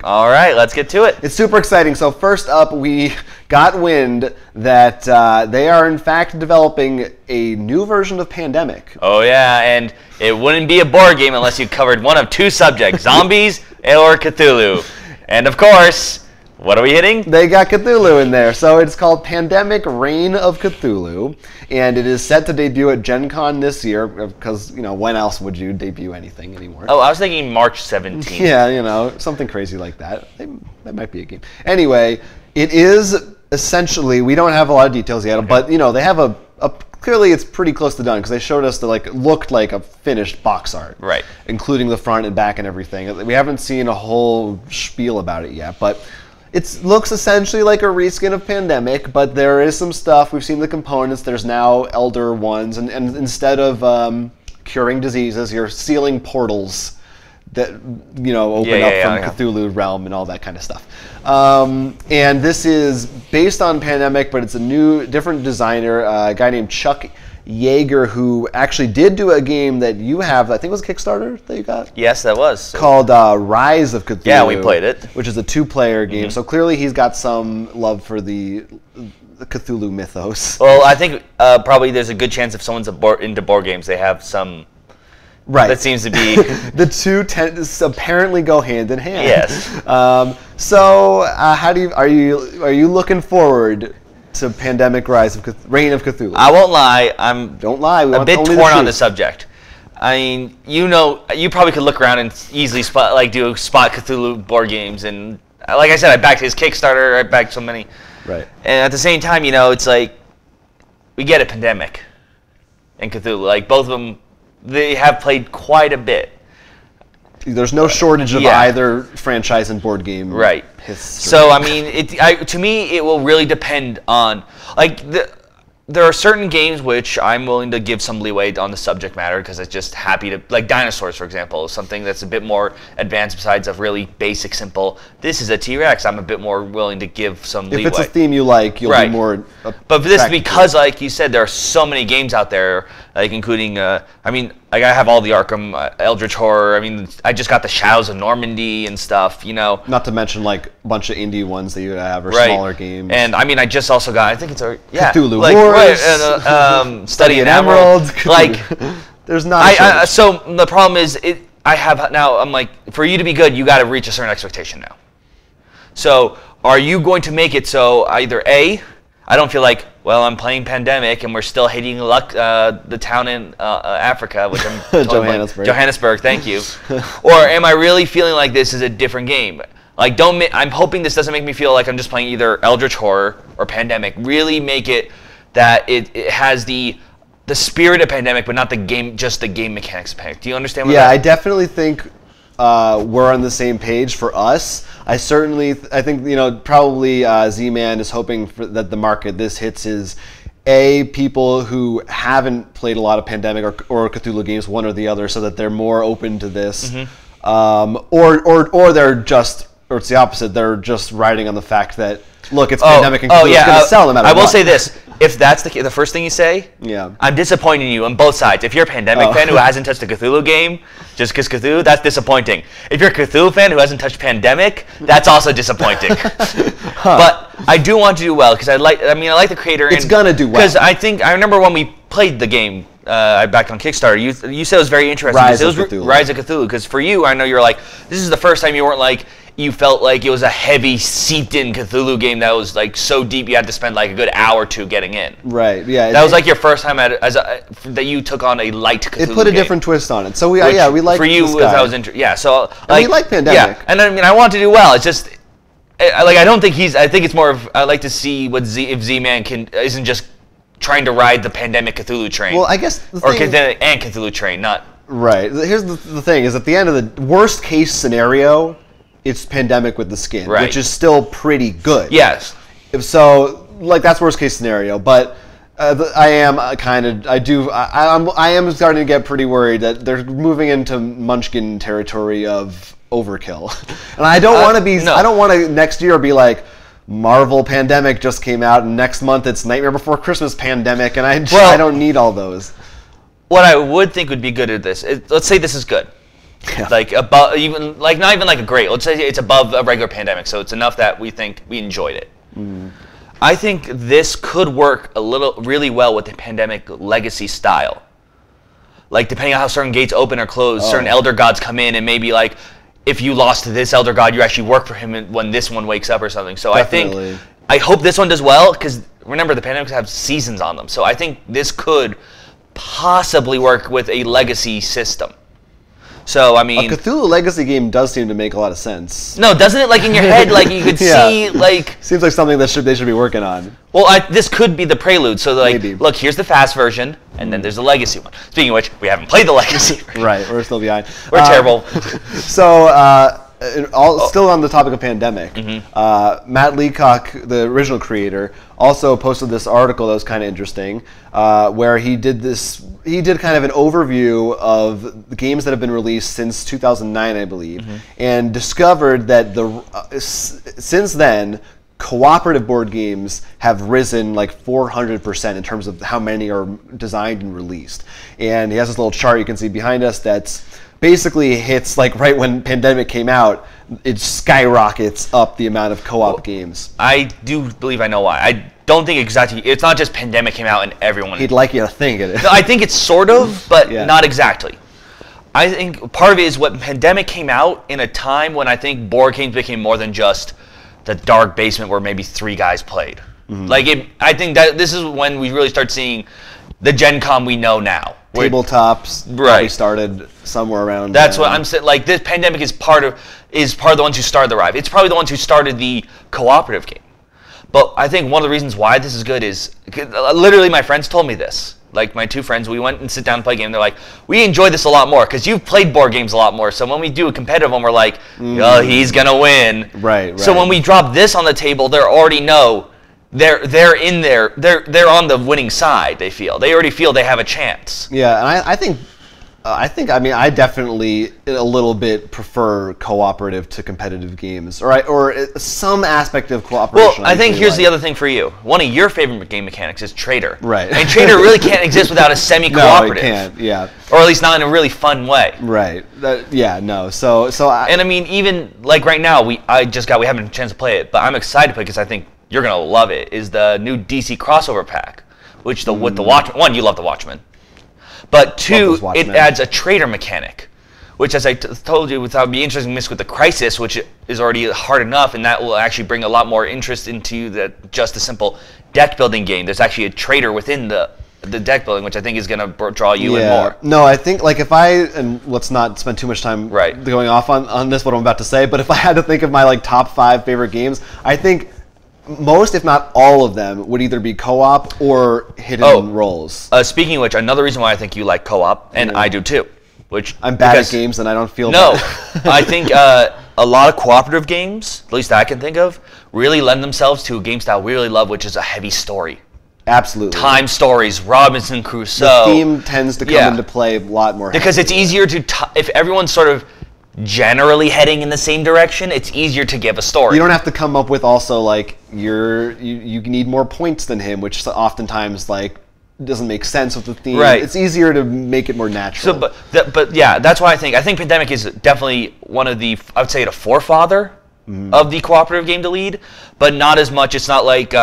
All right, let's get to it. It's super exciting. So first up, we got wind that they are in fact developing a new version of Pandemic. Oh yeah, and it wouldn't be a board game unless you covered one of two subjects, zombies or Cthulhu. And of course, what are we hitting? They got Cthulhu in there. So it's called Pandemic Reign of Cthulhu, and it is set to debut at Gen Con this year, because, when else would you debut anything anymore? Oh, I was thinking March 17th. Yeah, something crazy like that. That might be a game. Anyway, it is essentially, we don't have a lot of details yet, but, they have clearly it's pretty close to done, because they showed us looked like a finished box art. Right. Including the front and back and everything. We haven't seen a whole spiel about it yet, but it looks essentially like a reskin of Pandemic, but there is some stuff. We've seen the components. There's now Elder Ones, and instead of curing diseases, you're sealing portals that open up from Cthulhu realm and all that kind of stuff. And this is based on Pandemic, but it's a different designer, a guy named Chuck Yeager, who actually did do a game that you have, I think it was a Kickstarter that you got? Yes, that was. Called Rise of Cthulhu. Yeah, we played it. Which is a 2-player game. So clearly he's got some love for the Cthulhu mythos. Well, I think probably there's a good chance if someone's into board games, they have some... Right. That seems to be... The two apparently go hand in hand. Yes. So are you looking forward to Pandemic Reign of Cthulhu? I won't lie, Don't lie. a bit torn on the subject. I mean, you probably could look around and easily spot Cthulhu board games, and like I said, I backed his Kickstarter, I backed so many. Right. And at the same time, it's like, we get a Pandemic and Cthulhu. Like, both of them, they have played quite a bit. There's no shortage of either franchise and board game history. So, I mean, to me, it will really depend on, there are certain games which I'm willing to give some leeway on the subject matter, because it's just happy to, like Dinosaurs, for example, something that's a bit more advanced besides a really basic, simple, this is a T-Rex, I'm a bit more willing to give some leeway. If it's a theme you like, you'll be more... But this, because, like you said, there are so many games out there, including, I have all the Arkham, Eldritch Horror, I just got the Shadows of Normandy and stuff, Not to mention, a bunch of indie ones that you have, or smaller games. And, I just also got, I think it's Cthulhu Wars. And, Study in Emerald. There's not so the problem is, I'm like, for you to be good, you got to reach a certain expectation now. So, are you going to make it so either A, I don't feel like, I'm playing Pandemic and we're still hitting the town in Africa, which I'm totally Johannesburg, thank you. Or am I really feeling like this is a different game? I'm hoping this doesn't make me feel like I'm just playing either Eldritch Horror or Pandemic. Really make it that it has the spirit of Pandemic, but not just the game mechanics of Pandemic. Do you understand what I definitely think we're on the same page for us. I think, probably Z-Man is hoping that the market this hits is people who haven't played a lot of Pandemic or Cthulhu games, one or the other, so that they're more open to this. Or they're just, or it's the opposite, they're just riding on the fact that, look, it's Pandemic and Cthulhu's going to sell no matter what. I will say this. If that's the first thing you say, yeah, I'm disappointing you on both sides. If you're a Pandemic fan who hasn't touched a Cthulhu game, just because Cthulhu, that's disappointing. If you're a Cthulhu fan who hasn't touched Pandemic, that's also disappointing. But I do want to do well, because I like the creator. It's going to do well. Because I remember when we played the game, I backed on Kickstarter, you said it was very interesting. Rise of Cthulhu. Because for you, I know you're like, this is the first time you weren't like, you felt like it was a heavy, seeped-in Cthulhu game that was so deep you had to spend a good hour or two getting in. Right. Yeah. That was your first time that you took on a light Cthulhu game. It put a different twist on it. So we like for you. That was interesting. So we like Pandemic. Yeah, and I want to do well. It's just I don't think I think it's more of I like to see if Z-Man isn't just trying to ride the Pandemic Cthulhu train. Well, I guess and Cthulhu train, not right. Here's the thing: is at the end of the worst case scenario, it's Pandemic with the skin, which is still pretty good. Yes. So, that's worst case scenario. But I am starting to get pretty worried that they're moving into Munchkin territory of overkill, and I don't want to be. No. I don't want to next year be like, Marvel Pandemic just came out, and next month it's Nightmare Before Christmas Pandemic, and I don't need all those. What I would think would be good at this, let's say this is good. Yeah. Like above, even like not even like a great. Let's say it's above a regular Pandemic, so it's enough that we think we enjoyed it. I think this could work really well with the Pandemic legacy style. Like depending on how certain gates open or close, certain elder gods come in, and maybe like if you lost to this elder god, you actually work for him when this one wakes up or something. So Definitely. I hope this one does well, because remember the Pandemics have seasons on them. So I think this could possibly work with a legacy system. So I mean, a Cthulhu Legacy game does seem to make a lot of sense. no, doesn't it? Like in your head, like you could see, like seems like something that they should be working on. well, this could be the prelude. So like, Maybe. look, here's the fast version, and then there's the legacy one. Speaking of which, we haven't played the legacy version. Right, we're still behind. We're terrible. So, still on the topic of Pandemic, Matt Leacock, the original creator, also posted this article that was kind of interesting, where he did kind of an overview of the games that have been released since 2009, I believe, and discovered that since then, cooperative board games have risen like 400% in terms of how many are designed and released. And he has this little chart you can see behind us that's basically hits like right when Pandemic came out, it skyrockets up the amount of co-op games. I do believe I know why. I don't think exactly. It's not just Pandemic came out and everyone. He'd like you to think it is. No, I think it's sort of, but Yeah. not exactly. I think part of it is what Pandemic came out in a time when I think board games became more than just the dark basement where maybe 3 guys played. Like I think that this is when we really start seeing the Gen Con we know now. Tabletops probably started somewhere around. That's what I'm saying. Like this Pandemic is part of the ones who started the Rive. It's probably the ones who started the cooperative game. But I think one of the reasons why this is good is literally my friends told me this. Like my 2 friends, we went and sit down and play a game. They're like, we enjoy this a lot more because you've played board games a lot more. So when we do a competitive one, we're like, oh, he's gonna win. Right. So when we drop this on the table, they already know they're in there. They're on the winning side. They already feel they have a chance. Yeah, and I mean, I definitely a little bit prefer cooperative to competitive games, or some aspect of cooperation. Well, I think here's the other thing for you. One of your favorite game mechanics is Trader. Right. And Trader really can't exist without a semi-cooperative. No, it can't. Yeah. Or at least not in a really fun way. Right. And I mean, even like right now, we haven't had a chance to play it, but I'm excited to play because I think you're gonna love it. Is the new DC crossover pack, which with the Watchmen. One, you love the Watchmen. But 2, it adds a trader mechanic, which, as I told you, would be interesting to mix with the Crisis, which is already hard enough, and that will actually bring a lot more interest into just a simple deck building game. There's actually a trader within the deck building, which I think is going to draw you in more. No, I think like and let's not spend too much time going off on this, what I'm about to say, but if I had to think of my like top 5 favorite games, I think most, if not all of them, would either be co-op or hidden roles. Speaking of which, another reason why I think you like co-op, and I do too, which I'm bad at games and I don't feel no. bad. I think a lot of cooperative games, at least I can think of, really lend themselves to a game style we really love, which is a heavy story. Absolutely. Time stories, Robinson Crusoe. The theme tends to come into play a lot more. Because it's easier if everyone's sort of generally heading in the same direction, it's easier to give a story. You don't have to come up with also like you need more points than him, which oftentimes like doesn't make sense with the theme. Right. It's easier to make it more natural. So, but yeah, that's why I think Pandemic is definitely one of the, I would say, the forefather of the cooperative game to lead, but not as much. It's not like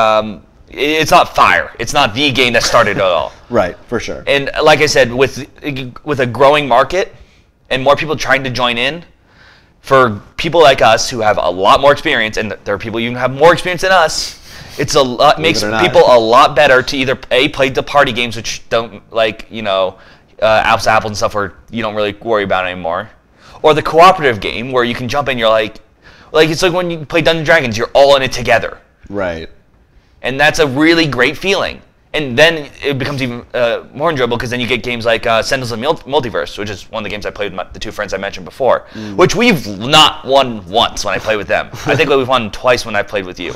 it's not Fire. It's not the game that started it all. Right, for sure. And like I said, with a growing market and more people trying to join in, for people like us who have a lot more experience, and there are people who have more experience than us, makes people a lot better to either play the party games, which don't apples to apples and stuff where you don't really worry about it anymore, or the cooperative game where you can jump in. You're like it's like when you play Dungeons & Dragons, you're all in it together. Right. And that's a really great feeling. And then it becomes even more enjoyable because then you get games like Sentinels of the Multiverse, which is one of the games I played with the 2 friends I mentioned before, which we've not won once when I played with them. I think we've won twice when I played with you.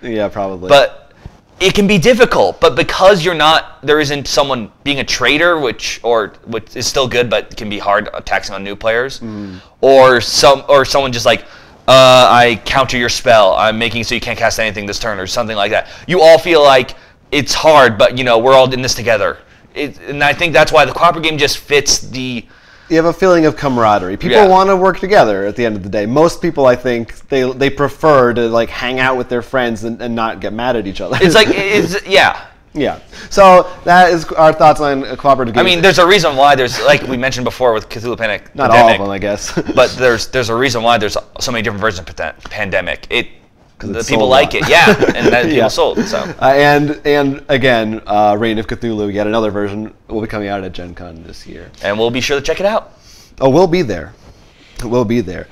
Yeah, probably. But it can be difficult. But because there isn't someone being a traitor, which is still good, but can be hard taxing on new players, or someone just like, I counter your spell, I'm making so you can't cast anything this turn, or something like that. You all feel like it's hard, but we're all in this together. And I think that's why the cooperative game just fits the You have a feeling of camaraderie. People want to work together at the end of the day. Most people, I think, they prefer to like hang out with their friends and not get mad at each other. It's like, yeah. Yeah. So that is our thoughts on cooperative games. I mean, there's a reason why there's, like we mentioned before with Cthulhu Pandemic. Not all of them, I guess. But there's a reason why there's so many different versions of Pandemic. The people sold like it, yeah, and that people sold. So and again, Reign of Cthulhu, yet another version, will be coming out at Gen Con this year. And we'll be sure to check it out. Oh, we'll be there. We'll be there.